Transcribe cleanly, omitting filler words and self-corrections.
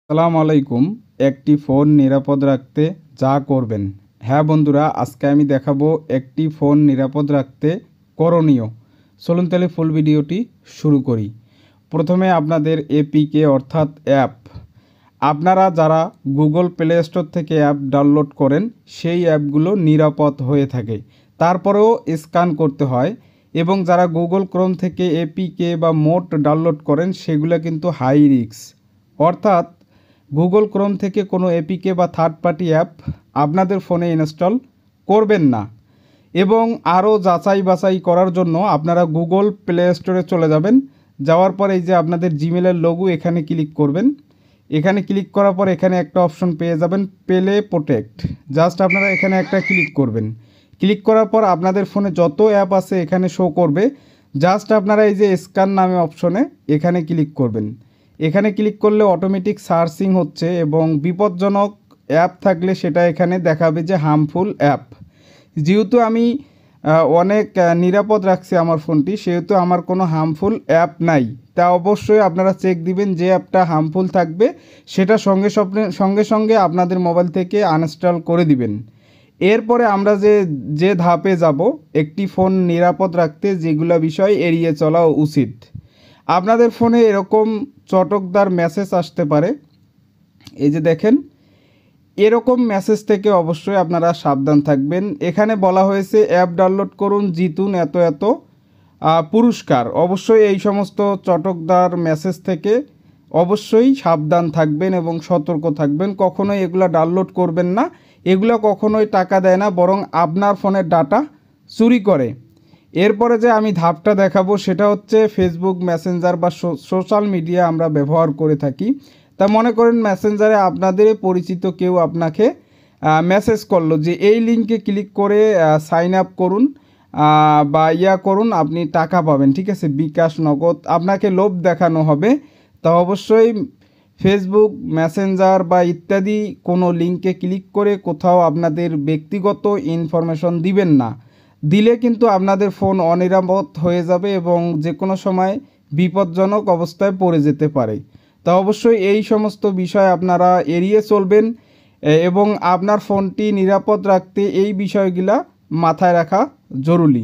আসসালামু আলাইকুম। একটি ফোন নিরাপদ রাখতে যা করবেন। হ্যাঁ বন্ধুরা, আজকে আমি দেখাবো একটি ফোন নিরাপদ রাখতে করণীয়। চলুন তাহলে ফুল ভিডিওটি শুরু করি। প্রথমে আপনাদের এপিকে অর্থাৎ অ্যাপ, আপনারা যারা গুগল প্লে স্টোর থেকে অ্যাপ ডাউনলোড করেন সেই অ্যাপগুলো নিরাপদ হয়ে থাকে, তারপরেও স্ক্যান করতে হয়। এবং যারা গুগল ক্রোম থেকে এপিকে বা মোড ডাউনলোড করেন সেগুলো কিন্তু হাই রিস্ক, অর্থাৎ গুগল ক্রোম থেকে কোনো এপিকে বা থার্ড পার্টি অ্যাপ আপনাদের ফোনে ইনস্টল করবেন না। এবং আরও যাচাই বাছাই করার জন্য আপনারা গুগল প্লে স্টোরে চলে যাবেন। যাওয়ার পর এই যে আপনাদের জিমেলের লোগো, এখানে ক্লিক করবেন। এখানে ক্লিক করার পর এখানে একটা অপশন পেয়ে যাবেন প্লে প্রোটেক্ট। জাস্ট আপনারা এখানে একটা ক্লিক করবেন। ক্লিক করার পর আপনাদের ফোনে যত অ্যাপ আছে এখানে শো করবে। জাস্ট আপনারা এই যে স্ক্যান নামে অপশনে এখানে ক্লিক করবেন। এখানে ক্লিক করলে অটোমেটিক সার্চিং হচ্ছে এবং বিপজ্জনক অ্যাপ থাকলে সেটা এখানে দেখাবে যে হার্মফুল অ্যাপ। যেহেতু আমি অনেক নিরাপদ রাখছি আমার ফোনটি, সেহেতু আমার কোনো হার্মফুল অ্যাপ নাই। তা অবশ্যই আপনারা চেক দিবেন, যে অ্যাপটা হার্মফুল থাকবে সেটা সঙ্গে সঙ্গে আপনাদের মোবাইল থেকে আনইনস্টল করে দিবেন। এরপরে আমরা যে ধাপে যাব, একটি ফোন নিরাপদ রাখতে যেগুলো বিষয় এড়িয়ে চলা উচিত। আপনাদের ফোনে এরকম চটকদার মেসেজ আসতে পারে, এই যে দেখেন, এরকম মেসেজ থেকে অবশ্যই আপনারা সাবধান থাকবেন। এখানে বলা হয়েছে অ্যাপ ডাউনলোড করুন, জিতুন এত এত পুরস্কার। অবশ্যই এই সমস্ত চটকদার মেসেজ থেকে অবশ্যই সাবধান থাকবেন এবং সতর্ক থাকবেন। কখনোই এগুলো ডাউনলোড করবেন না, এগুলো কখনোই টাকা দেয় না, বরং আপনার ফোনের ডাটা চুরি করে। এরপরে যে আমি ধাপটা দেখাবো সেটা হচ্ছে ফেসবুক মেসেঞ্জার বা সোশ্যাল মিডিয়া আমরা ব্যবহার করে থাকি। তা মনে করেন মেসেঞ্জারে আপনাদের পরিচিত কেউ আপনাকে মেসেজ করলো যে এই লিঙ্কে ক্লিক করে সাইন আপ করুন বা করুন, আপনি টাকা পাবেন, ঠিক আছে, বিকাশ নগদ আপনাকে লোভ দেখানো হবে। তা অবশ্যই ফেসবুক মেসেঞ্জার বা ইত্যাদি কোনো লিঙ্কে ক্লিক করে কোথাও আপনাদের ব্যক্তিগত ইনফরমেশন দিবেন না। দিলে কিন্তু আপনাদের ফোন অনিরাপদ হয়ে যাবে এবং যে কোনো সময় বিপজ্জনক অবস্থায় পড়ে যেতে পারে। তা অবশ্যই এই সমস্ত বিষয় আপনারা এড়িয়ে চলবেন এবং আপনার ফোনটি নিরাপদ রাখতে এই বিষয়গুলা মাথায় রাখা জরুরি।